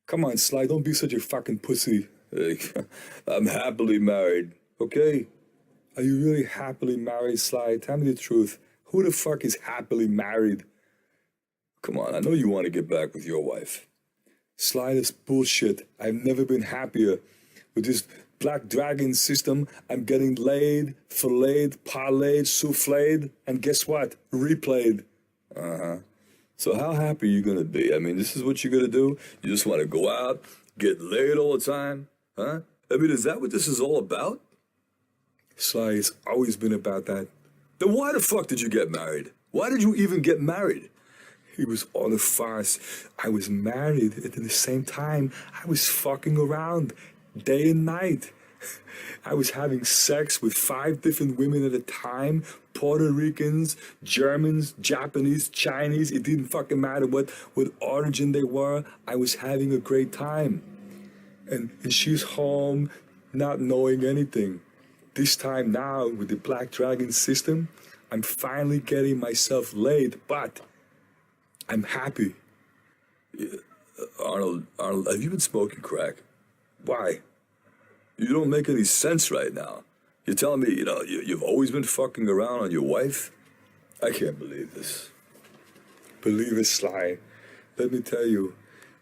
Come on, Sly, don't be such a fucking pussy. I'm happily married, okay? Are you really happily married, Sly? Tell me the truth. Who the fuck is happily married? Come on, I know you want to get back with your wife. Sly, that's bullshit. I've never been happier. With this Blackdragon system, I'm getting laid, filleted, parlayed, souffled, and guess what? Replayed. Uh-huh. So how happy are you gonna be? I mean, this is what you're gonna do? You just want to go out, get laid all the time? Huh? I mean, is that what this is all about? Sly, it's always been about that. Then why the fuck did you get married? Why did you even get married? It was all a farce. I was married, and at the same time, I was fucking around day and night. I was having sex with 5 different women at a time, Puerto Ricans, Germans, Japanese, Chinese. It didn't fucking matter what origin they were. I was having a great time. And she's home, not knowing anything. This time now, with the Blackdragon system, I'm finally getting myself laid, but I'm happy. Arnold, have you been smoking crack? Why? You don't make any sense right now. You're telling me, you've always been fucking around on your wife? I can't believe this. Believe it, Sly. Let me tell you,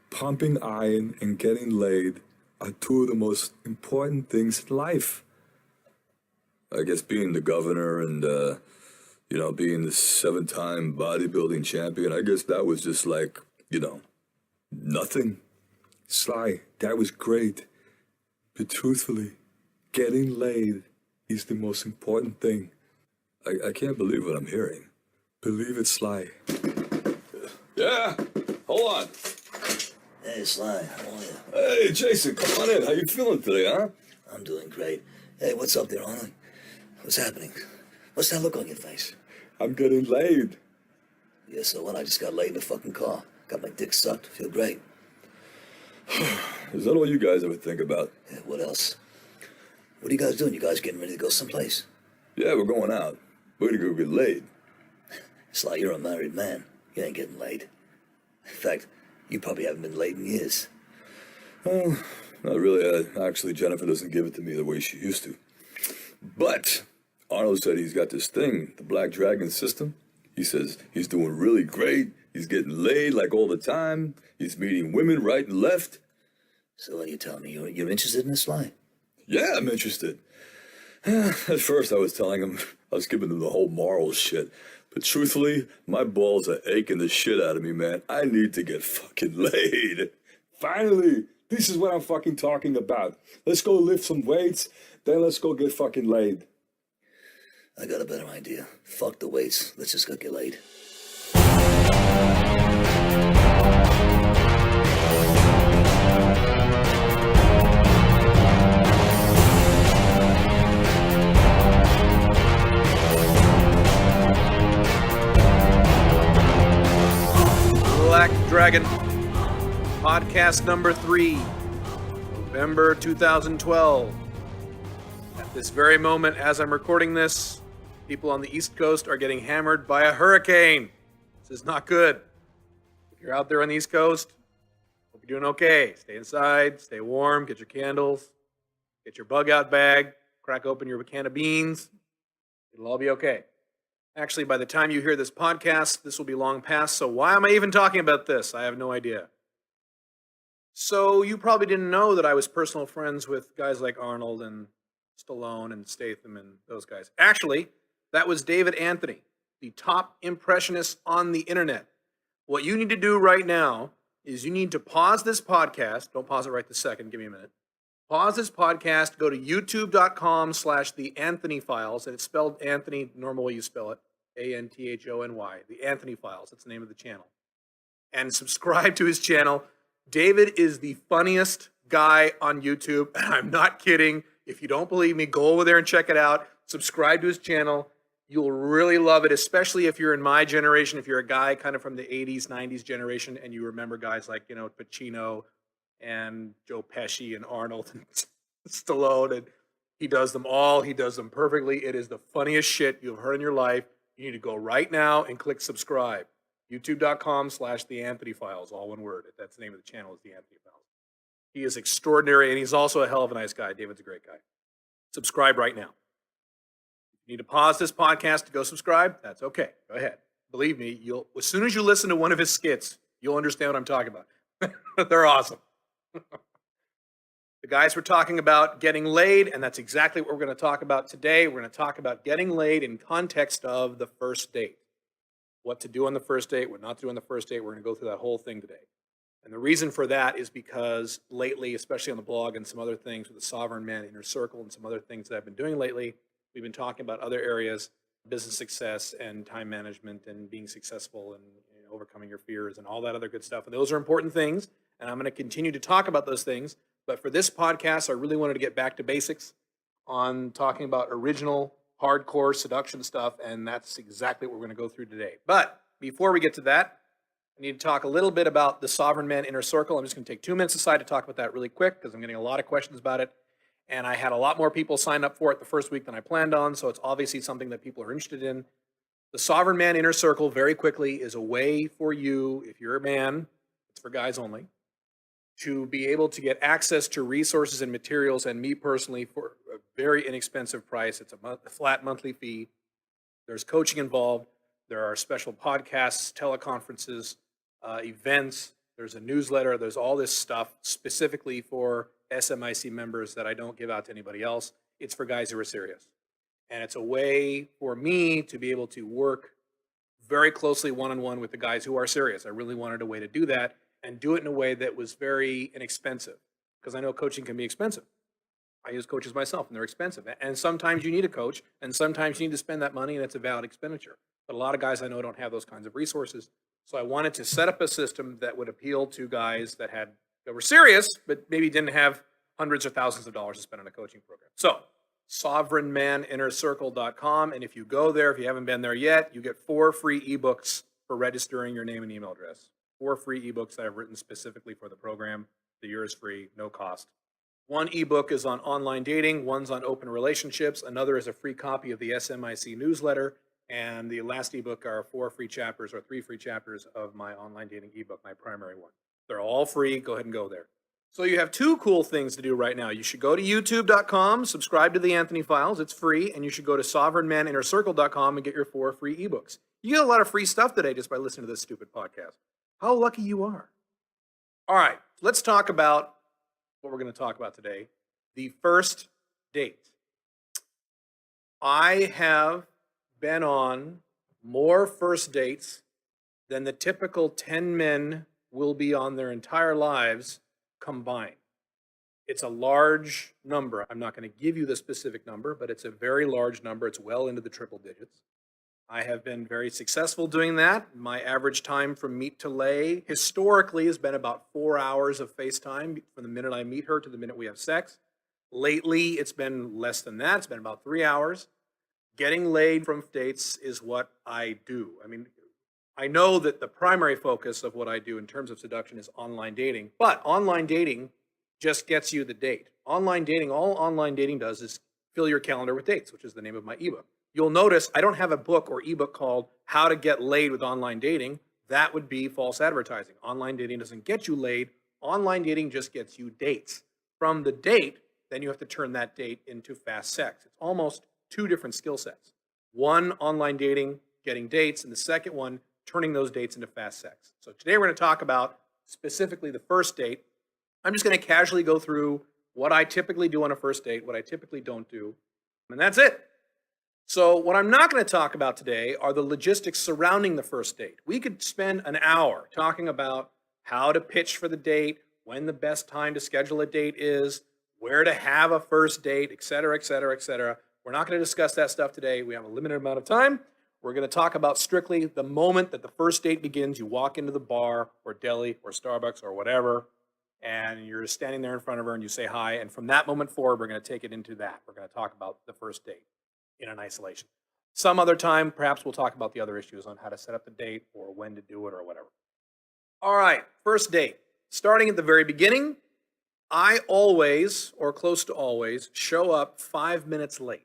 pumping iron and getting laid are 2 of the most important things in life. I guess being the governor and, being the 7-time bodybuilding champion, I guess that was just like, nothing. Sly, that was great. But truthfully, getting laid is the most important thing. I can't believe what I'm hearing. Believe it, Sly. Yeah, hold on. Hey, Sly, how are you? Hey, Jason, come on in. How you feeling today, huh? I'm doing great. Hey, what's up there, Arnold? What's happening? What's that look on your face? I'm getting laid. Yeah, so what? I just got laid in the fucking car. Got my dick sucked. Feel great. Is that all you guys ever think about? Yeah, what else? What are you guys doing? You guys getting ready to go someplace? Yeah, we're going out. We're gonna go get laid. Sly, you're a married man. You ain't getting laid. In fact, you probably haven't been laid in years. Well, not really. Actually, Jennifer doesn't give it to me the way she used to. But Arnold said he's got this thing, the Blackdragon system. He says he's doing really great. He's getting laid like all the time. He's meeting women right and left. So what are you telling me? You're interested in this, Sly? Yeah, I'm interested. At first I was telling him, I was giving him the whole moral shit. But truthfully, my balls are aching the shit out of me, man. I need to get fucking laid. Finally, this is what I'm fucking talking about. Let's go lift some weights, then let's go get fucking laid. I got a better idea. Fuck the weights. Let's just go get laid. Blackdragon, podcast number 3, November 2012. At this very moment, as I'm recording this, people on the East Coast are getting hammered by a hurricane. This is not good. If you're out there on the East Coast, hope you're doing okay. Stay inside, stay warm, get your candles, get your bug out bag, crack open your can of beans. It'll all be okay. Actually, by the time you hear this podcast, this will be long past, so why am I even talking about this? I have no idea. So you probably didn't know that I was personal friends with guys like Arnold and Stallone and Statham and those guys. Actually, that was David Anthony, the top impressionist on the internet. What you need to do right now is you need to pause this podcast. Don't pause it right this second. Give me a minute. Pause this podcast. Go to youtube.com/The Anthony Files. And it's spelled Anthony, normal way you spell it. Anthony. The Anthony Files. That's the name of the channel. And subscribe to his channel. David is the funniest guy on YouTube. And I'm not kidding. If you don't believe me, go over there and check it out. Subscribe to his channel. You'll really love it, especially if you're in my generation, if you're a guy kind of from the 80s, 90s generation, and you remember guys like, Pacino and Joe Pesci and Arnold and Stallone. And he does them all. He does them perfectly. It is the funniest shit you've heard in your life. You need to go right now and click subscribe. YouTube.com/The Anthony Files, all one word. That's the name of the channel, is The Anthony Files. He is extraordinary, and he's also a hell of a nice guy. David's a great guy. Subscribe right now. If you need to pause this podcast to go subscribe, that's okay. Go ahead. Believe me, as soon as you listen to one of his skits, you'll understand what I'm talking about. They're awesome. The guys were talking about getting laid, and that's exactly what we're going to talk about today. We're going to talk about getting laid in context of the first date. What to do on the first date, what not to do on the first date. We're going to go through that whole thing today. And the reason for that is because lately, especially on the blog and some other things with the Sovereign Man Inner Circle and some other things that I've been doing lately, we've been talking about other areas, business success and time management and being successful and overcoming your fears and all that other good stuff. And those are important things, and I'm going to continue to talk about those things. But for this podcast, I really wanted to get back to basics on talking about original, hardcore seduction stuff, and that's exactly what we're going to go through today. But before we get to that, I need to talk a little bit about the Sovereign Man Inner Circle. I'm just going to take 2 minutes aside to talk about that really quick because I'm getting a lot of questions about it. And I had a lot more people sign up for it the first week than I planned on, so it's obviously something that people are interested in. The Sovereign Man Inner Circle, very quickly, is a way for you, if you're a man, it's for guys only, to be able to get access to resources and materials, and me personally, for a very inexpensive price. It's a flat monthly fee. There's coaching involved. There are special podcasts, teleconferences, events. There's a newsletter. There's all this stuff specifically for SMIC members that I don't give out to anybody else. It's for guys who are serious. And it's a way for me to be able to work very closely one-on-one with the guys who are serious. I really wanted a way to do that and do it in a way that was very inexpensive, because I know coaching can be expensive. I use coaches myself, and they're expensive. And sometimes you need a coach, and sometimes you need to spend that money, and it's a valid expenditure. But a lot of guys I know don't have those kinds of resources. So I wanted to set up a system that would appeal to guys that were serious, but maybe didn't have hundreds or thousands of dollars to spend on a coaching program. So sovereignmaninnercircle.com, and if you go there, if you haven't been there yet, you get 4 free ebooks for registering your name and email address. 4 free ebooks that I've written specifically for the program. The year is free, no cost. One ebook is on online dating, one's on open relationships, another is a free copy of the SMIC newsletter, and the last ebook are 4 free chapters or 3 free chapters of my online dating ebook, my primary one. They're all free. Go ahead and go there. So you have 2 cool things to do right now. You should go to youtube.com, subscribe to the Anthony Files. It's free. And you should go to sovereignmaninnercircle.com and get your 4 free ebooks. You get a lot of free stuff today just by listening to this stupid podcast. How lucky you are. All right, let's talk about what we're going to talk about today, the first date. I have been on more first dates than the typical 10 men will be on their entire lives combined. It's a large number. I'm not going to give you the specific number, but it's a very large number. It's well into the triple digits. I have been very successful doing that. My average time from meet to lay historically has been about 4 hours of FaceTime from the minute I meet her to the minute we have sex. Lately, it's been less than that. It's been about 3 hours. Getting laid from dates is what I do. I mean, I know that the primary focus of what I do in terms of seduction is online dating, but online dating just gets you the date. All online dating does is fill your calendar with dates, which is the name of my ebook. You'll notice I don't have a book or ebook called How to Get Laid with Online Dating. That would be false advertising. Online dating doesn't get you laid. Online dating just gets you dates. From the date, then you have to turn that date into fast sex. It's almost 2 different skill sets. One, online dating, getting dates, and the second one, turning those dates into fast sex. So today we're going to talk about specifically the first date. I'm just going to casually go through what I typically do on a first date, what I typically don't do, and that's it. So what I'm not going to talk about today are the logistics surrounding the first date. We could spend an hour talking about how to pitch for the date, when the best time to schedule a date is, where to have a first date, et cetera, et cetera, et cetera. We're not going to discuss that stuff today. We have a limited amount of time. We're going to talk about strictly the moment that the first date begins. You walk into the bar or deli or Starbucks or whatever, and you're standing there in front of her and you say hi. And from that moment forward, we're going to take it into that. We're going to talk about the first date in an isolation. Some other time, perhaps we'll talk about the other issues on how to set up the date or when to do it or whatever. All right, first date. Starting at the very beginning, I always, or close to always, show up 5 minutes late.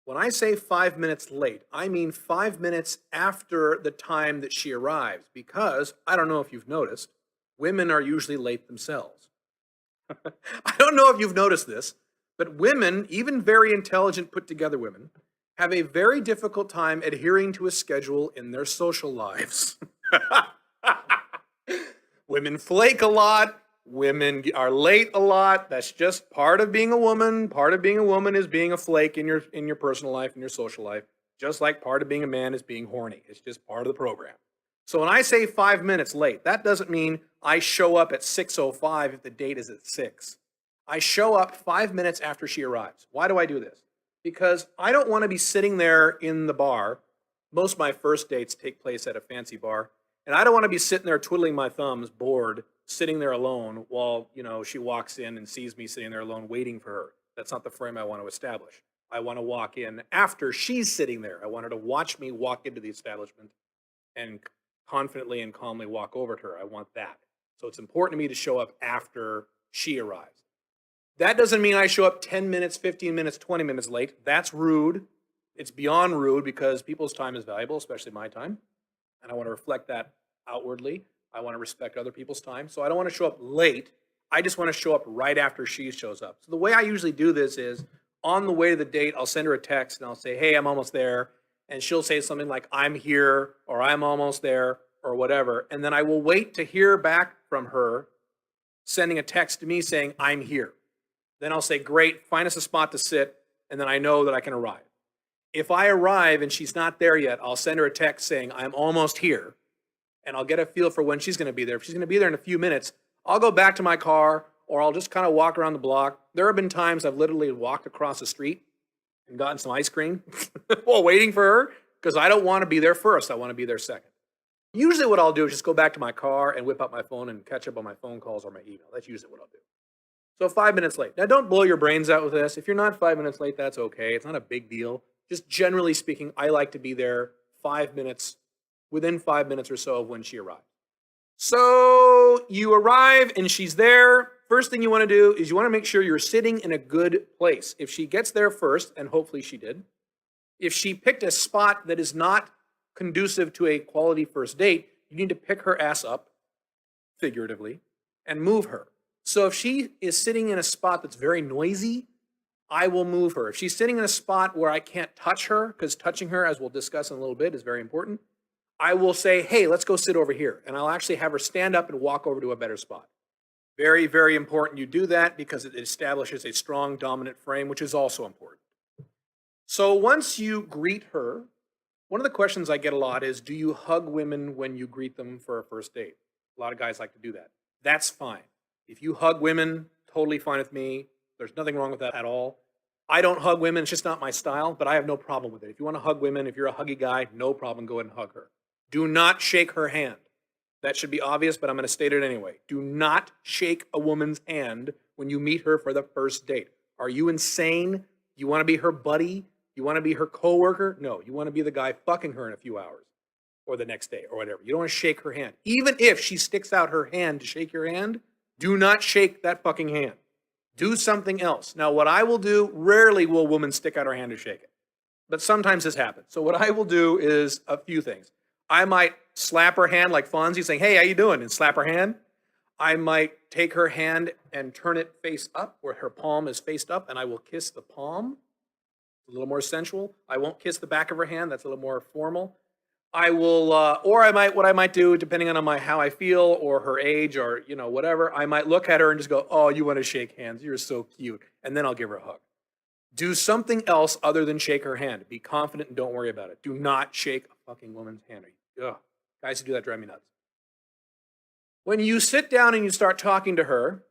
When I say 5 minutes late, I mean 5 minutes after the time that she arrives, because, I don't know if you've noticed, women are usually late themselves. I don't know if you've noticed this, but women, even very intelligent, put together women, have a very difficult time adhering to a schedule in their social lives. Women flake a lot. Women are late a lot. That's just part of being a woman. Part of being a woman is being a flake in your personal life, in your social life. Just like part of being a man is being horny. It's just part of the program. So when I say 5 minutes late, that doesn't mean I show up at 6:05 if the date is at 6. I show up 5 minutes after she arrives. Why do I do this? Because I don't want to be sitting there in the bar. Most of my first dates take place at a fancy bar. And I don't want to be sitting there twiddling my thumbs, bored, sitting there alone while, she walks in and sees me sitting there alone waiting for her. That's not the frame I want to establish. I want to walk in after she's sitting there. I want her to watch me walk into the establishment and confidently and calmly walk over to her. I want that. So it's important to me to show up after she arrives. That doesn't mean I show up 10 minutes, 15 minutes, 20 minutes late. That's rude. It's beyond rude because people's time is valuable, especially my time. And I want to reflect that outwardly. I want to respect other people's time. So I don't want to show up late. I just want to show up right after she shows up. So the way I usually do this is on the way to the date, I'll send her a text and I'll say, hey, I'm almost there. And she'll say something like, I'm here, or I'm almost there, or whatever. And then I will wait to hear back from her, sending a text to me saying, I'm here. Then I'll say, great, find us a spot to sit, and then I know that I can arrive. If I arrive and she's not there yet, I'll send her a text saying, I'm almost here, and I'll get a feel for when she's going to be there. If she's going to be there in a few minutes, I'll go back to my car, or I'll just kind of walk around the block. There have been times I've literally walked across the street and gotten some ice cream while waiting for her, because I don't want to be there first. I want to be there second. Usually what I'll do is just go back to my car and whip out my phone and catch up on my phone calls or my email. That's usually what I'll do. So 5 minutes late. Now, don't blow your brains out with this. If you're not 5 minutes late, that's okay. It's not a big deal. Just generally speaking, I like to be there 5 minutes, within 5 minutes or so of when she arrives. So you arrive and she's there. First thing you want to do is you want to make sure you're sitting in a good place. If she gets there first, and hopefully she did, if she picked a spot that is not conducive to a quality first date, you need to pick her ass up, figuratively, and move her. So if she is sitting in a spot that's very noisy, I will move her. If she's sitting in a spot where I can't touch her, because touching her, as we'll discuss in a little bit, is very important, I will say, hey, let's go sit over here. And I'll actually have her stand up and walk over to a better spot. Very, very important you do that because it establishes a strong, dominant frame, which is also important. So once you greet her, one of the questions I get a lot is, do you hug women when you greet them for a first date? A lot of guys like to do that. That's fine. If you hug women, totally fine with me. There's nothing wrong with that at all. I don't hug women. It's just not my style, but I have no problem with it. If you want to hug women, if you're a huggy guy, no problem. Go ahead and hug her. Do not shake her hand. That should be obvious, but I'm going to state it anyway. Do not shake a woman's hand when you meet her for the first date. Are you insane? You want to be her buddy? You want to be her coworker? No, you want to be the guy fucking her in a few hours or the next day or whatever. You don't want to shake her hand. Even if she sticks out her hand to shake your hand, do not shake that fucking hand. Do something else. Now, what I will do, rarely will a woman stick out her hand to shake it. But sometimes this happens. So what I will do is a few things. I might slap her hand like Fonzie saying, hey, how you doing? And slap her hand. I might take her hand and turn it face up where her palm is faced up, and I will kiss the palm. A little more sensual. I won't kiss the back of her hand. That's a little more formal. I will, what I might do, depending on how I feel or her age or, whatever, I might look at her and just go, oh, you want to shake hands. You're so cute. And then I'll give her a hug. Do something else other than shake her hand. Be confident and don't worry about it. Do not shake a fucking woman's hand. Ugh. Guys who do that drive me nuts. When you sit down and you start talking to her,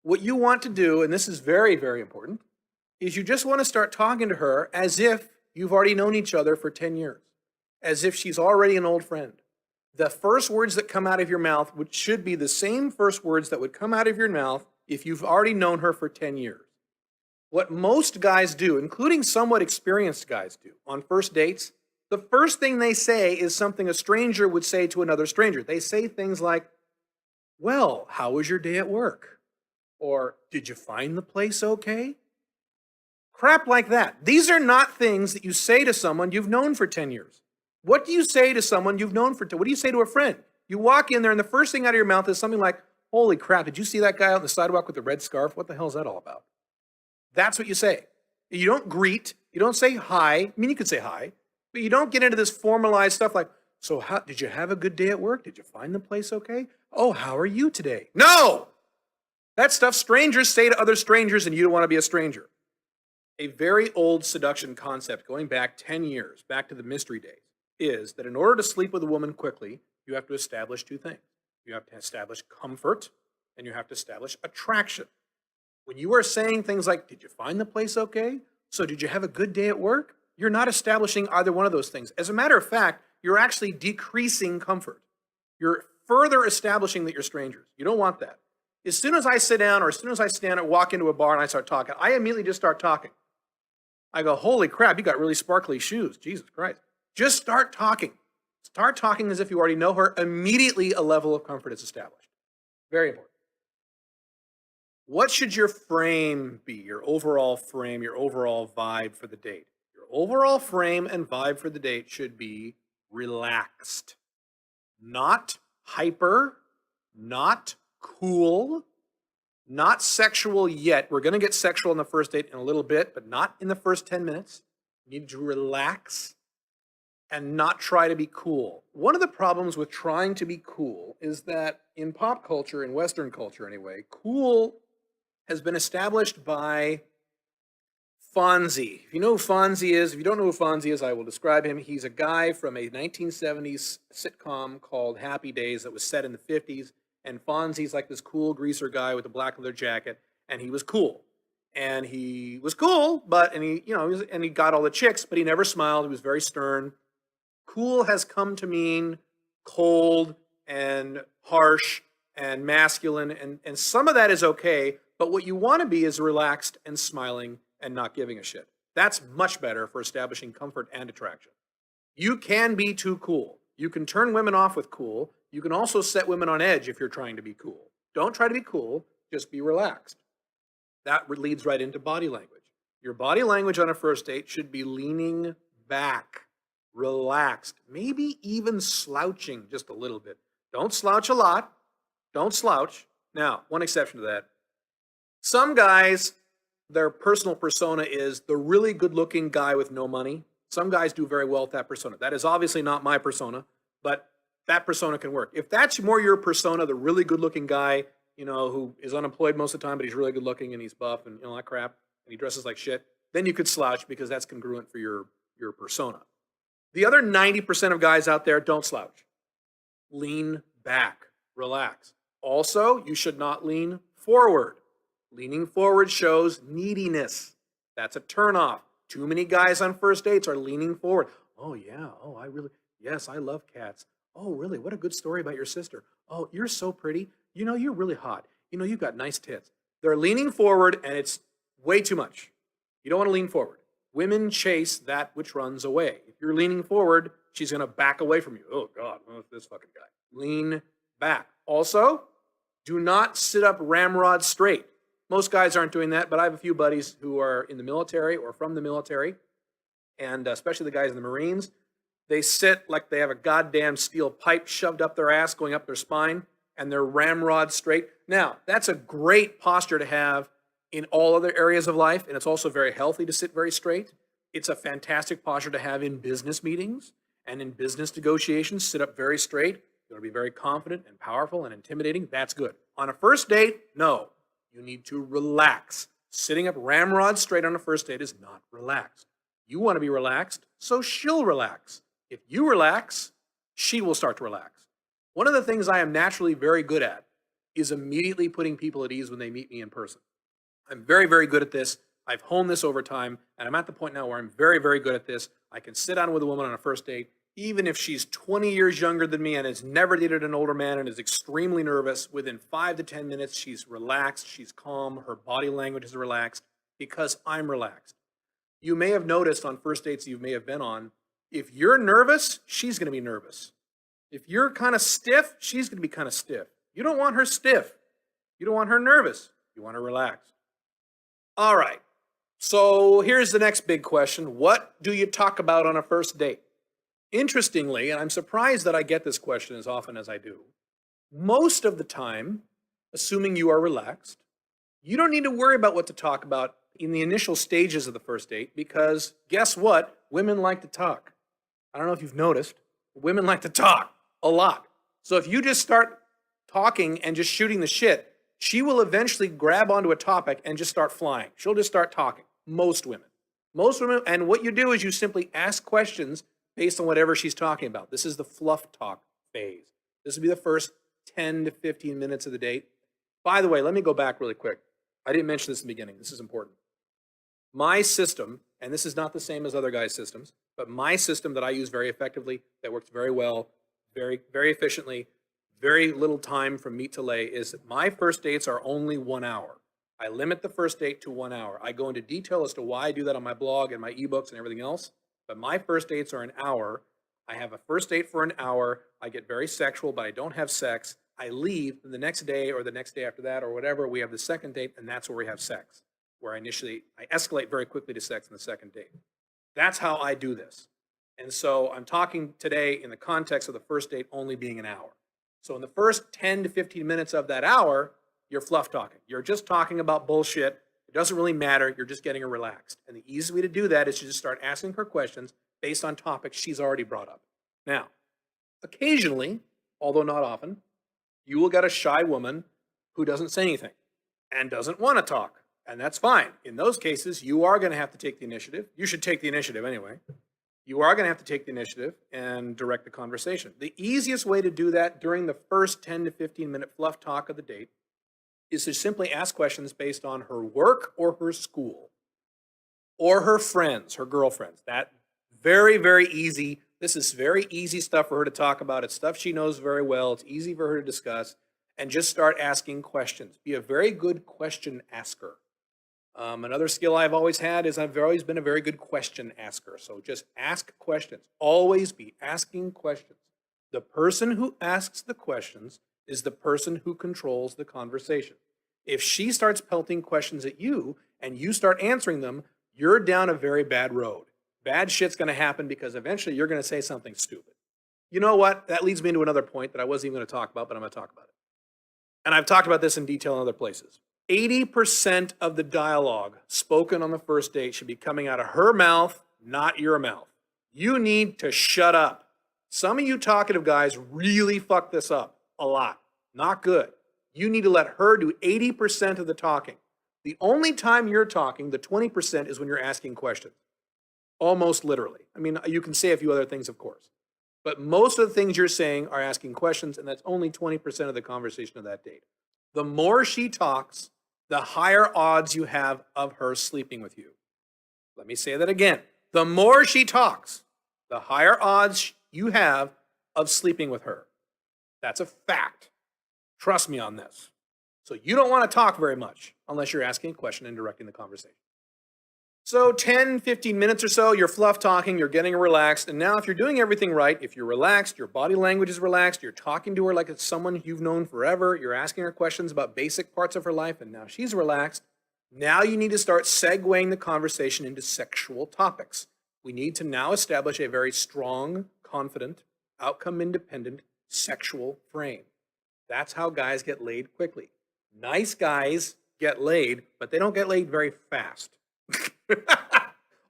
what you want to do, and this is very, very important, is you just want to start talking to her as if you've already known each other for 10 years. As if she's already an old friend. The first words that come out of your mouth should be the same first words that would come out of your mouth if you've already known her for 10 years. What most guys do, including somewhat experienced guys do, on first dates, the first thing they say is something a stranger would say to another stranger. They say things like, well, how was your day at work? Or, did you find the place okay? Crap like that. These are not things that you say to someone you've known for 10 years. What do you say to someone you've known for 10 years? What do you say to a friend? You walk in there and the first thing out of your mouth is something like, Holy crap, did you see that guy out on the sidewalk with the red scarf? What the hell is that all about? That's what you say. You don't greet. You don't say hi. I mean, you could say hi, but you don't get into this formalized stuff like, so how, did you have a good day at work? Did you find the place okay? Oh, how are you today? No! That stuff strangers say to other strangers, and you don't want to be a stranger. A very old seduction concept going back 10 years, back to the mystery days, is that in order to sleep with a woman quickly, you have to establish two things. You have to establish comfort, and you have to establish attraction. When you are saying things like, did you find the place okay? So did you have a good day at work? You're not establishing either one of those things. As a matter of fact, you're actually decreasing comfort. You're further establishing that you're strangers. You don't want that. As soon as I sit down or as soon as I stand and walk into a bar and I start talking, I immediately just start talking. I go, holy crap, you got really sparkly shoes. Jesus Christ. Just start talking. Start talking as if you already know her. Immediately a level of comfort is established. Very important. What should your frame be? Your overall frame, your overall vibe for the date? Your overall frame and vibe for the date should be relaxed. Not hyper, not cool, not sexual yet. We're going to get sexual on the first date in a little bit, but not in the first 10 minutes. You need to relax and not try to be cool. One of the problems with trying to be cool is that in pop culture, in Western culture anyway, cool has been established by Fonzie. If you know who Fonzie is, if you don't know who Fonzie is, I will describe him. He's a guy from a 1970s sitcom called Happy Days that was set in the 50s. And Fonzie's like this cool greaser guy with a black leather jacket, and he was cool. And he was cool, he got all the chicks, but he never smiled. He was very stern. Cool has come to mean cold and harsh and masculine, and some of that is okay, but what you want to be is relaxed and smiling and not giving a shit. That's much better for establishing comfort and attraction. You can be too cool. You can turn women off with cool. You can also set women on edge if you're trying to be cool. Don't try to be cool, just be relaxed. That leads right into body language. Your body language on a first date should be leaning back, relaxed, maybe even slouching just a little bit. Don't slouch a lot. Don't slouch. Now, one exception to that. Some guys, their personal persona is the really good-looking guy with no money. Some guys do very well with that persona. That is obviously not my persona, but that persona can work. If that's more your persona, the really good-looking guy, who is unemployed most of the time, but he's really good-looking and he's buff and all that crap, and he dresses like shit, then you could slouch because that's congruent for your persona. The other 90% of guys out there don't slouch. Lean back, relax. Also, you should not lean forward. Leaning forward shows neediness. That's a turnoff. Too many guys on first dates are leaning forward. Oh, yeah. Oh, yes, I love cats. Oh, really? What a good story about your sister. Oh, you're so pretty. You're really hot. You've got nice tits. They're leaning forward, and it's way too much. You don't want to lean forward. Women chase that which runs away. If you're leaning forward, she's going to back away from you. Oh, God, what's this fucking guy? Lean back. Also, do not sit up ramrod straight. Most guys aren't doing that, but I have a few buddies who are in the military or from the military, and especially the guys in the Marines. They sit like they have a goddamn steel pipe shoved up their ass, going up their spine, and they're ramrod straight. Now, that's a great posture to have in all other areas of life, and it's also very healthy to sit very straight. It's a fantastic posture to have in business meetings and in business negotiations. Sit up very straight. You want to be very confident and powerful and intimidating. That's good. On a first date, no. You need to relax. Sitting up ramrod straight on a first date is not relaxed. You want to be relaxed, so she'll relax. If you relax, she will start to relax. One of the things I am naturally very good at is immediately putting people at ease when they meet me in person. I'm very, very good at this. I've honed this over time, and I'm at the point now where I'm very, very good at this. I can sit down with a woman on a first date, even if she's 20 years younger than me and has never dated an older man and is extremely nervous. Within 5 to 10 minutes, she's relaxed, she's calm, her body language is relaxed because I'm relaxed. You may have noticed on first dates you may have been on, if you're nervous, she's going to be nervous. If you're kind of stiff, she's going to be kind of stiff. You don't want her stiff. You don't want her nervous. You want her relaxed. All right. So here's the next big question. What do you talk about on a first date? Interestingly, and I'm surprised that I get this question as often as I do, most of the time, assuming you are relaxed. You don't need to worry about what to talk about in the initial stages of the first date because guess what? Women like to talk. I don't know if you've noticed, but women like to talk a lot. So if you just start talking and just shooting the shit, she will eventually grab onto a topic and just start flying. She'll just start talking. Most women, and what you do is you simply ask questions based on whatever she's talking about. This is the fluff talk phase. This will be the first 10 to 15 minutes of the date. By the way, let me go back really quick. I didn't mention this in the beginning. This is important. My system, and this is not the same as other guys' systems, but my system that I use very effectively, that works very well, very, very efficiently, very little time from meet to lay, is that my first dates are only 1 hour. I limit the first date to 1 hour. I go into detail as to why I do that on my blog and my ebooks and everything else, but my first dates are an hour. I have a first date for an hour. I get very sexual, but I don't have sex. I leave, and the next day or the next day after that or whatever, we have the second date, and that's where we have sex, where I escalate very quickly to sex in the second date. That's how I do this. And so I'm talking today in the context of the first date only being an hour. So in the first 10 to 15 minutes of that hour, you're fluff talking. You're just talking about bullshit. It doesn't really matter. You're just getting her relaxed. And the easiest way to do that is to just start asking her questions based on topics she's already brought up. Now, occasionally, although not often, you will get a shy woman who doesn't say anything and doesn't want to talk. And that's fine. In those cases, you are going to have to take the initiative. You should take the initiative anyway. You are going to have to take the initiative and direct the conversation. The easiest way to do that during the first 10 to 15 minute fluff talk of the date is to simply ask questions based on her work or her school or her friends, her girlfriends. That very, very easy. This is very easy stuff for her to talk about. It's stuff she knows very well. It's easy for her to discuss. And just start asking questions. Be a very good question asker. Another skill I've always had is I've always been a very good question asker. So just ask questions. Always be asking questions. The person who asks the questions is the person who controls the conversation. If she starts pelting questions at you and you start answering them, you're down a very bad road. Bad shit's going to happen because eventually you're going to say something stupid. You know what? That leads me into another point that I wasn't even going to talk about, but I'm going to talk about it. And I've talked about this in detail in other places. 80% of the dialogue spoken on the first date should be coming out of her mouth, not your mouth. You need to shut up. Some of you talkative guys really fuck this up a lot. Not good. You need to let her do 80% of the talking. The only time you're talking, the 20%, is when you're asking questions. Almost literally. I mean, you can say a few other things, of course. But most of the things you're saying are asking questions, and that's only 20% of the conversation of that date. The more she talks, the higher odds you have of her sleeping with you. Let me say that again. The more she talks, the higher odds you have of sleeping with her. That's a fact. Trust me on this. So you don't want to talk very much unless you're asking a question and directing the conversation. So 10, 15 minutes or so, you're fluff talking, you're getting relaxed. And now if you're doing everything right, if you're relaxed, your body language is relaxed, you're talking to her like it's someone you've known forever, you're asking her questions about basic parts of her life, and now she's relaxed. Now you need to start segueing the conversation into sexual topics. We need to now establish a very strong, confident, outcome-independent sexual frame. That's how guys get laid quickly. Nice guys get laid, but they don't get laid very fast.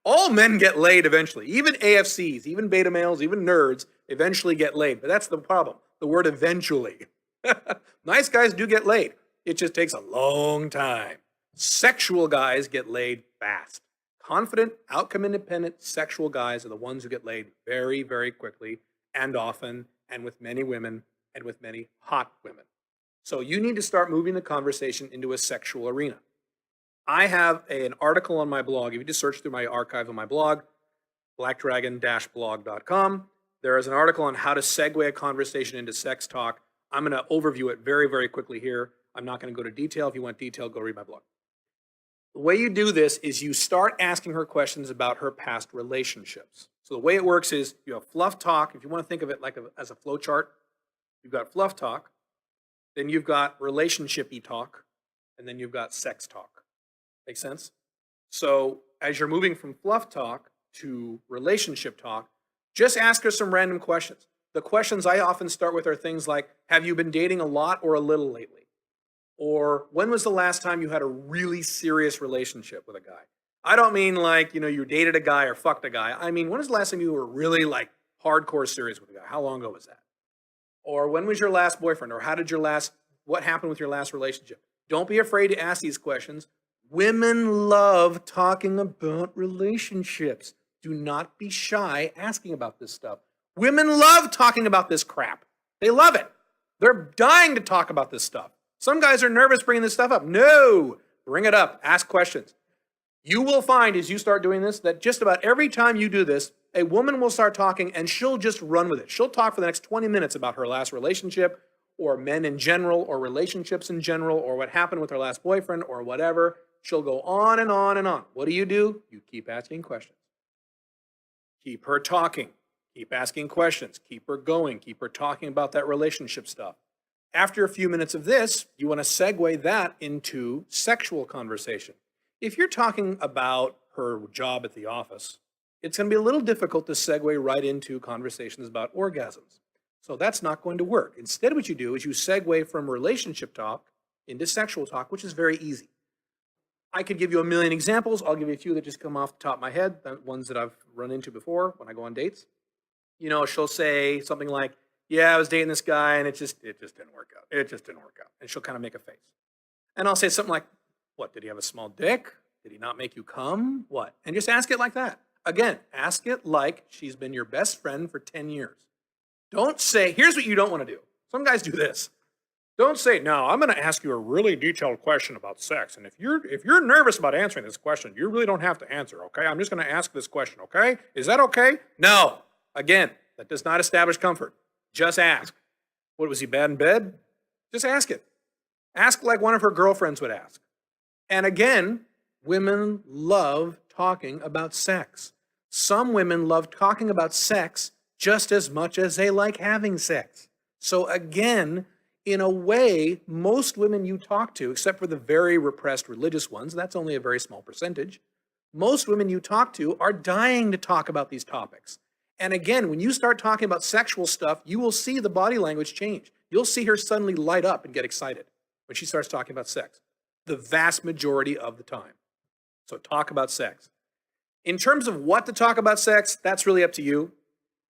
All men get laid eventually. Even AFCs, even beta males, even nerds eventually get laid. But that's the problem. The word eventually. Nice guys do get laid. It just takes a long time. Sexual guys get laid fast. Confident, outcome-independent sexual guys are the ones who get laid very, very quickly and often and with many women and with many hot women. So you need to start moving the conversation into a sexual arena. I have an article on my blog. If you just search through my archive on my blog, blackdragon-blog.com, there is an article on how to segue a conversation into sex talk. I'm going to overview it very, very quickly here. I'm not going to go to detail. If you want detail, go read my blog. The way you do this is you start asking her questions about her past relationships. So the way it works is you have fluff talk. If you want to think of it like as a flow chart, you've got fluff talk, then you've got relationship-y talk, and then you've got sex talk. Make sense? So as you're moving from fluff talk to relationship talk, just ask her some random questions. The questions I often start with are things like, have you been dating a lot or a little lately? Or when was the last time you had a really serious relationship with a guy? I don't mean like, you dated a guy or fucked a guy. I mean, when was the last time you were really like hardcore serious with a guy? How long ago was that? Or when was your last boyfriend? Or what happened with your last relationship? Don't be afraid to ask these questions. Women love talking about relationships. Do not be shy asking about this stuff. Women love talking about this crap. They love it. They're dying to talk about this stuff. Some guys are nervous bringing this stuff up. No, bring it up. Ask questions. You will find as you start doing this that just about every time you do this, a woman will start talking and she'll just run with it. She'll talk for the next 20 minutes about her last relationship or men in general or relationships in general or what happened with her last boyfriend or whatever. She'll go on and on and on. What do? You keep asking questions. Keep her talking. Keep asking questions. Keep her going. Keep her talking about that relationship stuff. After a few minutes of this, you want to segue that into sexual conversation. If you're talking about her job at the office, it's going to be a little difficult to segue right into conversations about orgasms. So that's not going to work. Instead, what you do is you segue from relationship talk into sexual talk, which is very easy. I could give you a million examples. I'll give you a few that just come off the top of my head, the ones that I've run into before when I go on dates. She'll say something like, yeah, I was dating this guy and it just didn't work out. It just didn't work out. And she'll kind of make a face. And I'll say something like, what, did he have a small dick? Did he not make you come? What? And just ask it like that. Again, ask it like she's been your best friend for 10 years. Don't say, here's what you don't want to do. Some guys do this. Don't say, no, I'm going to ask you a really detailed question about sex. And if you're nervous about answering this question, you really don't have to answer, okay? I'm just going to ask this question, okay? Is that okay? No. Again, that does not establish comfort. Just ask. What, was he bad in bed? Just ask it. Ask like one of her girlfriends would ask. And again, women love talking about sex. Some women love talking about sex just as much as they like having sex. So again, in a way, most women you talk to, except for the very repressed religious ones, that's only a very small percentage, most women you talk to are dying to talk about these topics. And again, when you start talking about sexual stuff, you will see the body language change. You'll see her suddenly light up and get excited when she starts talking about sex, the vast majority of the time. So talk about sex. In terms of what to talk about sex, that's really up to you.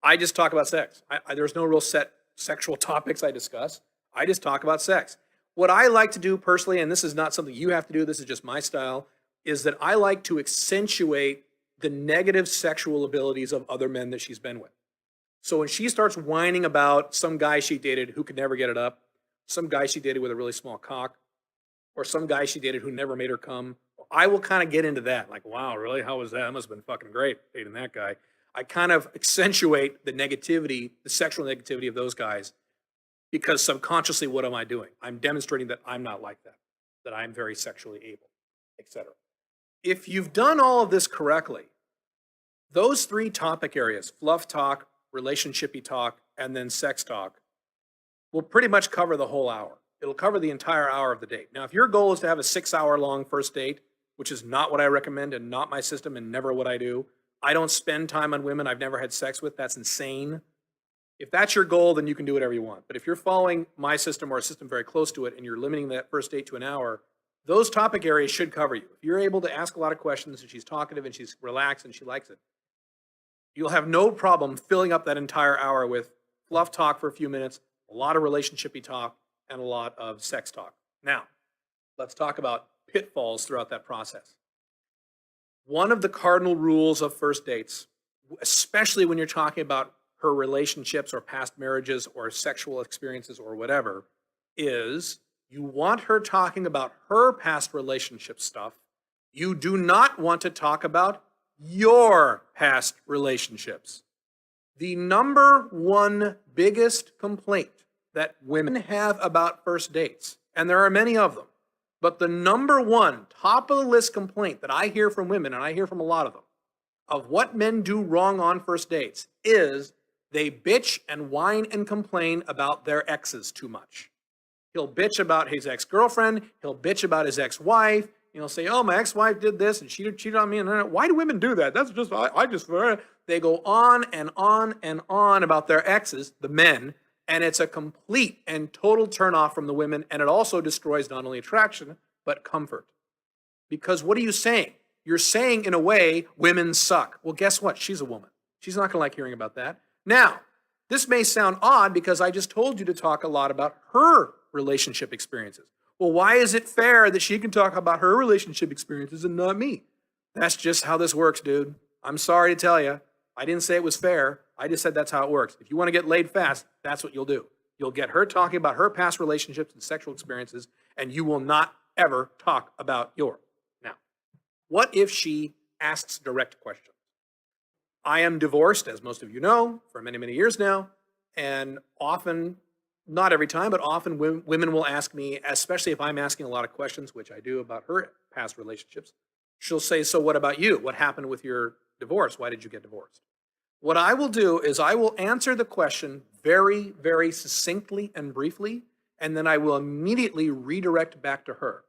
I just talk about sex. There's no real set sexual topics I discuss. I just talk about sex. What I like to do personally, and this is not something you have to do, this is just my style, is that I like to accentuate the negative sexual abilities of other men that she's been with. So when she starts whining about some guy she dated who could never get it up, some guy she dated with a really small cock, or some guy she dated who never made her come, I will kind of get into that. Like, wow, really? How was that? That must have been fucking great dating that guy. I kind of accentuate the negativity, the sexual negativity of those guys, because subconsciously, what am I doing? I'm demonstrating that I'm not like that I'm very sexually able, etc. If you've done all of this correctly, those three topic areas, fluff talk, relationshipy talk, and then sex talk, will pretty much cover the whole hour. It'll cover the entire hour of the date. Now, if your goal is to have a 6-hour-long first date, which is not what I recommend and not my system and never what I do, I don't spend time on women I've never had sex with. That's insane. If that's your goal, then you can do whatever you want. But if you're following my system or a system very close to it and you're limiting that first date to an hour, those topic areas should cover you. If you're able to ask a lot of questions and she's talkative and she's relaxed and she likes it, you'll have no problem filling up that entire hour with fluff talk for a few minutes, a lot of relationshipy talk, and a lot of sex talk. Now, let's talk about pitfalls throughout that process. One of the cardinal rules of first dates, especially when you're talking about her relationships or past marriages or sexual experiences or whatever, is you want her talking about her past relationship stuff. You do not want to talk about your past relationships. The number one biggest complaint that women have about first dates, and there are many of them, but the number one top of the list complaint that I hear from women, and I hear from a lot of them, of what men do wrong on first dates is they bitch and whine and complain about their exes too much. He'll bitch about his ex-girlfriend. He'll bitch about his ex-wife. He'll say, oh, my ex-wife did this and she cheated on me. And why do women do that? That's just, they go on and on and on about their exes, the men, And it's a complete and total turnoff from the women, and it also destroys not only attraction, but comfort. Because what are you saying? You're saying, in a way, women suck. Well, guess what? She's a woman. She's not going to like hearing about that. Now, this may sound odd because I just told you to talk a lot about her relationship experiences. Well, why is it fair that she can talk about her relationship experiences and not me? That's just how this works, dude. I'm sorry to tell you. I didn't say it was fair. I just said that's how it works. If you want to get laid fast, that's what you'll do. You'll get her talking about her past relationships and sexual experiences, and you will not ever talk about yours. Now, what if she asks direct questions? I am divorced, as most of you know, for many, many years now, and often, not every time, but often women will ask me, especially if I'm asking a lot of questions, which I do about her past relationships, she'll say, so what about you? What happened with your divorce? Why did you get divorced? What I will do is I will answer the question very, very succinctly and briefly, and then I will immediately redirect back to her.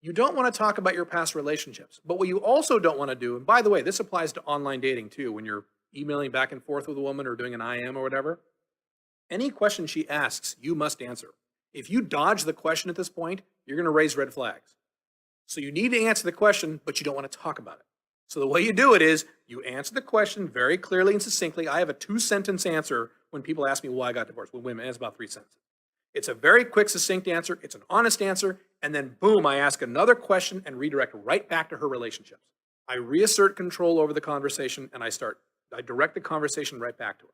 You don't want to talk about your past relationships, but what you also don't want to do, and by the way, this applies to online dating too, when you're emailing back and forth with a woman or doing an IM or whatever, any question she asks, you must answer. If you dodge the question at this point, you're going to raise red flags. So you need to answer the question, but you don't want to talk about it. So the way you do it is you answer the question very clearly and succinctly. I have a 2-sentence answer when people ask me why I got divorced. With women, it's about 3 sentences. It's a very quick, succinct answer. It's an honest answer. And then boom, I ask another question and redirect right back to her relationships. I reassert control over the conversation and I direct the conversation right back to her.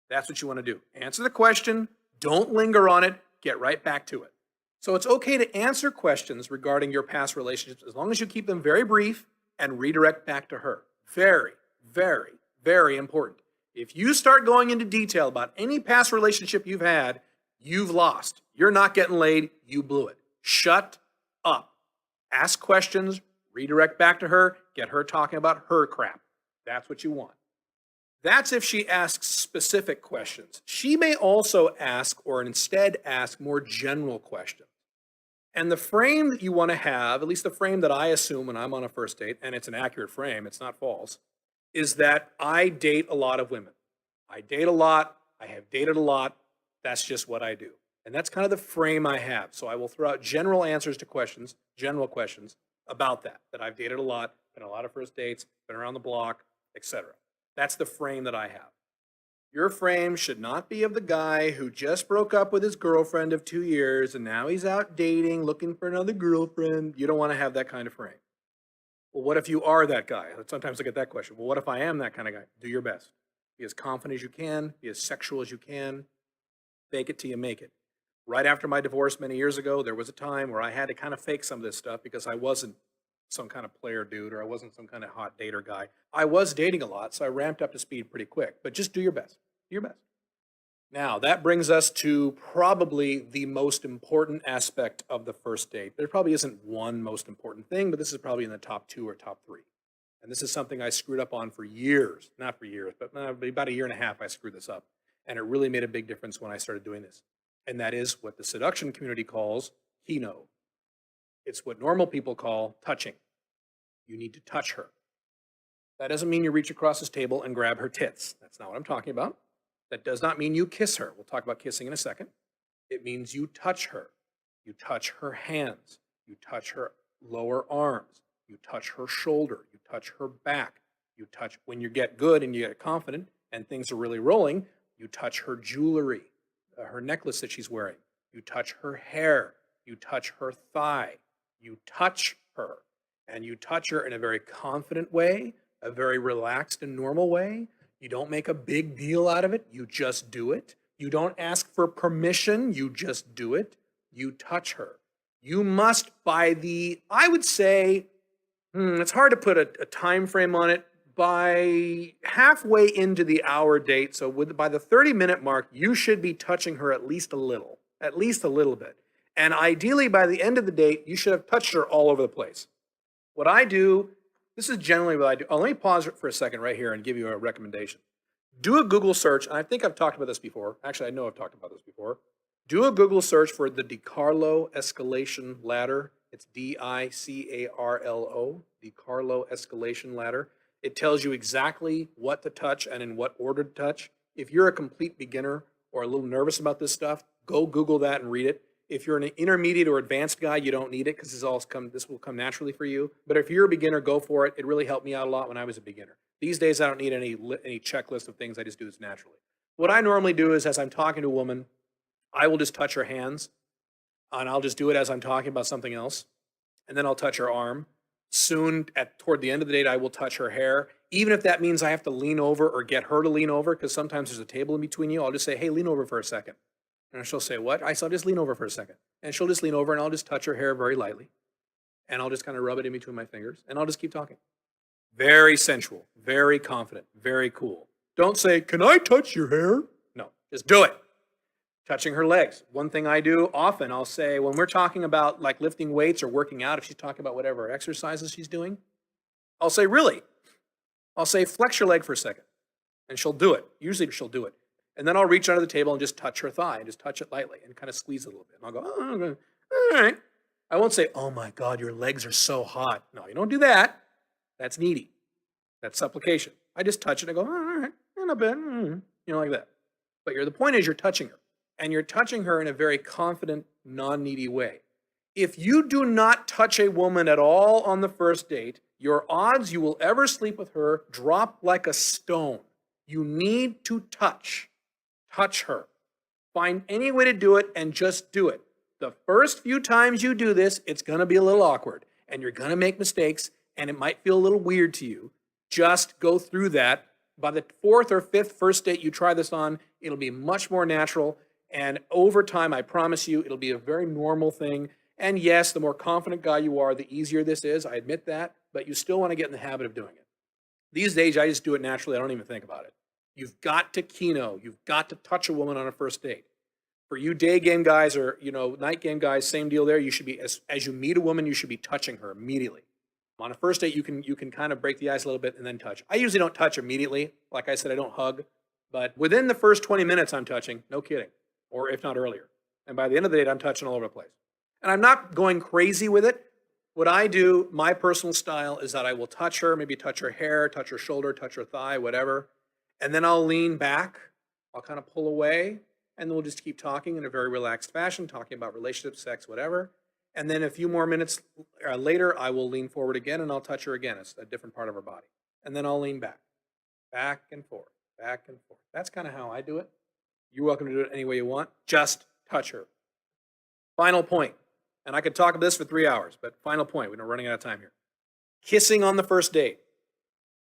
That's what you want to do. Answer the question. Don't linger on it. Get right back to it. So it's okay to answer questions regarding your past relationships as long as you keep them very brief and redirect back to her. Very, very, very important. If you start going into detail about any past relationship you've had, you've lost. You're not getting laid. You blew it. Shut up. Ask questions, redirect back to her, get her talking about her crap. That's what you want. That's if she asks specific questions. She may also ask, or instead ask, more general questions. And the frame that you want to have, at least the frame that I assume when I'm on a first date, and it's an accurate frame, it's not false, is that I date a lot of women. I date a lot. I have dated a lot. That's just what I do. And that's kind of the frame I have. So I will throw out general answers to questions, general questions about that I've dated a lot, been on a lot of first dates, been around the block, etc. That's the frame that I have. Your frame should not be of the guy who just broke up with his girlfriend of 2 years and now he's out dating, looking for another girlfriend. You don't want to have that kind of frame. Well, what if you are that guy? Sometimes I get that question. Well, what if I am that kind of guy? Do your best. Be as confident as you can. Be as sexual as you can. Fake it till you make it. Right after my divorce many years ago, there was a time where I had to kind of fake some of this stuff because I wasn't some kind of player dude or I wasn't some kind of hot dater guy. I was dating a lot, so I ramped up to speed pretty quick. But just do your best. Do your best. Now, that brings us to probably the most important aspect of the first date. There probably isn't one most important thing, but this is probably in the top 2 or top 3. And this is something I screwed up on for years. Not for years, but about a year and a half I screwed this up. And it really made a big difference when I started doing this. And that is what the seduction community calls kino. It's what normal people call touching. You need to touch her. That doesn't mean you reach across this table and grab her tits. That's not what I'm talking about. That does not mean you kiss her. We'll talk about kissing in a second. It means you touch her. You touch her hands. You touch her lower arms. You touch her shoulder. You touch her back. You touch, when you get good and you get confident and things are really rolling, you touch her jewelry, her necklace that she's wearing. You touch her hair. You touch her thigh. You touch her. And you touch her in a very confident way, a very relaxed and normal way. You don't make a big deal out of it. You just do it. You don't ask for permission. You just do it. You touch her. You must, I would say, it's hard to put a time frame on it, by halfway into the hour date, so by the 30-minute mark, you should be touching her at least a little bit. And ideally, by the end of the date, you should have touched her all over the place. What I do, this is generally what I do. Oh, let me pause for a second right here and give you a recommendation. Do a Google search, and I think I've talked about this before. Actually, I know I've talked about this before. Do a Google search for the Decarlo Escalation Ladder. It's Decarlo, Decarlo Escalation Ladder. It tells you exactly what to touch and in what order to touch. If you're a complete beginner or a little nervous about this stuff, go Google that and read it. If you're an intermediate or advanced guy, you don't need it because this will come naturally for you. But if you're a beginner, go for it. It really helped me out a lot when I was a beginner. These days, I don't need any checklist of things. I just do this naturally. What I normally do is, as I'm talking to a woman, I will just touch her hands, and I'll just do it as I'm talking about something else, and then I'll touch her arm. Soon, toward the end of the date, I will touch her hair, even if that means I have to lean over or get her to lean over, because sometimes there's a table in between you. I'll just say, hey, lean over for a second. And she'll say, what? I said, just lean over for a second. And she'll just lean over, and I'll just touch her hair very lightly. And I'll just kind of rub it in between my fingers, and I'll just keep talking. Very sensual, very confident, very cool. Don't say, can I touch your hair? No, just do it. Touching her legs. One thing I do often, I'll say, when we're talking about like lifting weights or working out, if she's talking about whatever exercises she's doing, I'll say, really? I'll say, flex your leg for a second. And she'll do it. Usually she'll do it. And then I'll reach under the table and just touch her thigh and just touch it lightly and kind of squeeze it a little bit. And I'll go, oh, okay. All right. I won't say, oh my God, your legs are so hot. No, you don't do that. That's needy. That's supplication. I just touch it and I go, oh, all right, in a bit, like that. But the point is you're touching her. And you're touching her in a very confident, non-needy way. If you do not touch a woman at all on the first date, your odds you will ever sleep with her drop like a stone. You need to touch. Touch her. Find any way to do it and just do it. The first few times you do this, it's going to be a little awkward. And you're going to make mistakes. And it might feel a little weird to you. Just go through that. By the fourth or fifth first date you try this on, it'll be much more natural. And over time, I promise you, it'll be a very normal thing. And yes, the more confident guy you are, the easier this is. I admit that. But you still want to get in the habit of doing it. These days, I just do it naturally. I don't even think about it. You've got to keno. You've got to touch a woman on a first date. For you day game guys or night game guys, same deal there. You should be, as you meet a woman, you should be touching her immediately. On a first date, you can kind of break the ice a little bit and then touch. I usually don't touch immediately. Like I said, I don't hug. But within the first 20 minutes, I'm touching. No kidding. Or if not earlier. And by the end of the date, I'm touching all over the place. And I'm not going crazy with it. What I do, my personal style, is that I will touch her, maybe touch her hair, touch her shoulder, touch her thigh, whatever. And then I'll lean back. I'll kind of pull away. And then we'll just keep talking in a very relaxed fashion, talking about relationships, sex, whatever. And then a few more minutes later, I will lean forward again and I'll touch her again. It's a different part of her body. And then I'll lean back. Back and forth. Back and forth. That's kind of how I do it. You're welcome to do it any way you want. Just touch her. Final point. And I could talk about this for 3 hours, but final point. We're running out of time here. Kissing on the first date.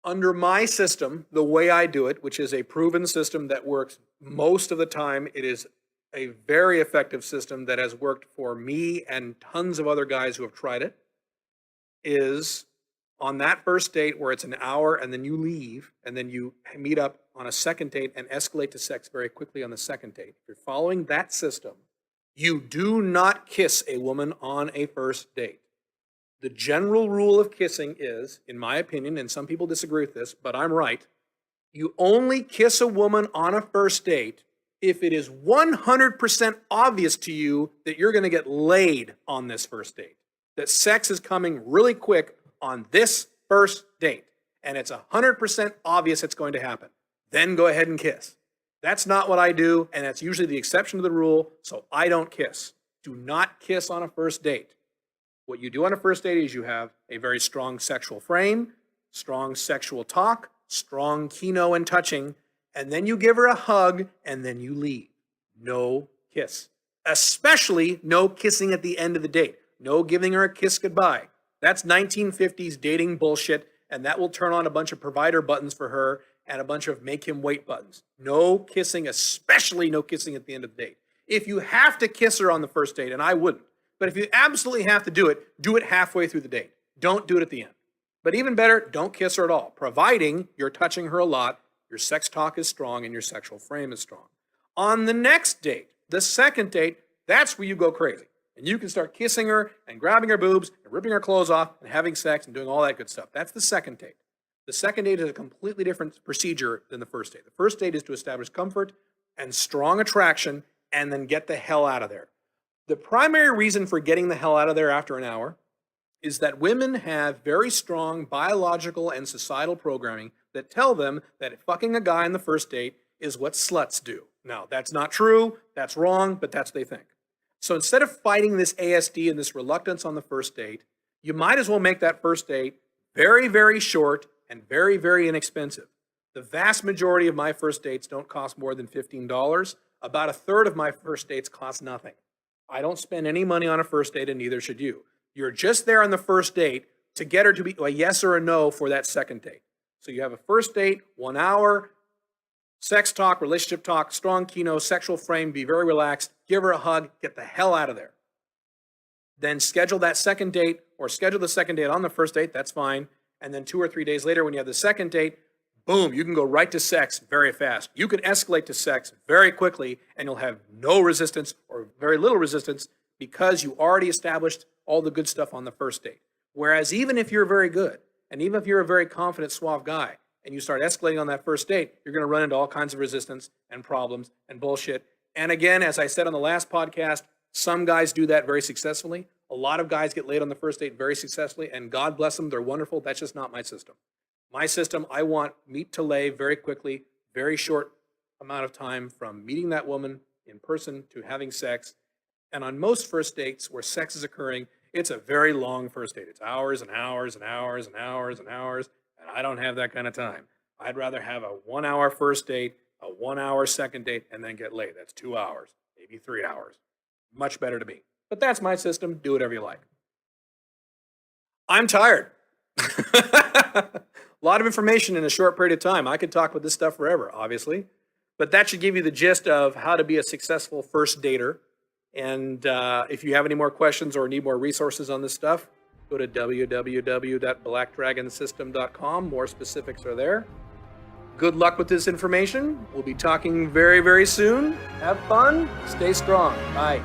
Under my system, the way I do it, which is a proven system that works most of the time, it is a very effective system that has worked for me and tons of other guys who have tried it, is on that first date where it's an hour and then you leave and then you meet up on a second date and escalate to sex very quickly on the second date. If you're following that system, you do not kiss a woman on a first date. The general rule of kissing is, in my opinion, and some people disagree with this, but I'm right, you only kiss a woman on a first date if it is 100% obvious to you that you're going to get laid on this first date, that sex is coming really quick on this first date, and it's 100% obvious it's going to happen. Then go ahead and kiss. That's not what I do, and that's usually the exception to the rule, so I don't kiss. Do not kiss on a first date. What you do on a first date is you have a very strong sexual frame, strong sexual talk, strong keno and touching, and then you give her a hug, and then you leave. No kiss. Especially no kissing at the end of the date. No giving her a kiss goodbye. That's 1950s dating bullshit, and that will turn on a bunch of provider buttons for her and a bunch of make him wait buttons. No kissing, especially no kissing at the end of the date. If you have to kiss her on the first date, and I wouldn't, but if you absolutely have to do it halfway through the date. Don't do it at the end. But even better, don't kiss her at all, providing you're touching her a lot, your sex talk is strong, and your sexual frame is strong. On the next date, the second date, that's where you go crazy. And you can start kissing her and grabbing her boobs and ripping her clothes off and having sex and doing all that good stuff. That's the second date. The second date is a completely different procedure than the first date. The first date is to establish comfort and strong attraction and then get the hell out of there. The primary reason for getting the hell out of there after an hour is that women have very strong biological and societal programming that tell them that fucking a guy on the first date is what sluts do. Now, that's not true, that's wrong, but that's what they think. So instead of fighting this ASD and this reluctance on the first date, you might as well make that first date very, very short and very, very inexpensive. The vast majority of my first dates don't cost more than $15. About a third of my first dates cost nothing. I don't spend any money on a first date, and neither should you. You're just there on the first date to get her to be a yes or a no for that second date. So you have a first date, 1 hour, sex talk, relationship talk, strong keynote, sexual frame, be very relaxed, give her a hug, get the hell out of there. Then schedule that second date, or schedule the second date on the first date, that's fine. And then 2 or 3 days later, when you have the second date, boom, you can go right to sex very fast. You can escalate to sex very quickly, and you'll have no resistance or very little resistance because you already established all the good stuff on the first date. Whereas even if you're very good, and even if you're a very confident, suave guy, and you start escalating on that first date, you're going to run into all kinds of resistance and problems and bullshit. And again, as I said on the last podcast, some guys do that very successfully. A lot of guys get laid on the first date very successfully, and God bless them, they're wonderful. That's just not my system. My system, I want meet to lay very quickly, very short amount of time from meeting that woman in person to having sex. And on most first dates where sex is occurring, it's a very long first date. It's hours and hours and hours and hours and hours, and I don't have that kind of time. I'd rather have a 1 hour first date, a 1 hour second date, and then get laid. That's 2 hours, maybe 3 hours. Much better to me. But that's my system. Do whatever you like. I'm tired. A lot of information in a short period of time. I could talk about this stuff forever, obviously. But that should give you the gist of how to be a successful first dater. And if you have any more questions or need more resources on this stuff, go to www.blackdragonsystem.com. More specifics are there. Good luck with this information. We'll be talking very, very soon. Have fun. Stay strong. Bye.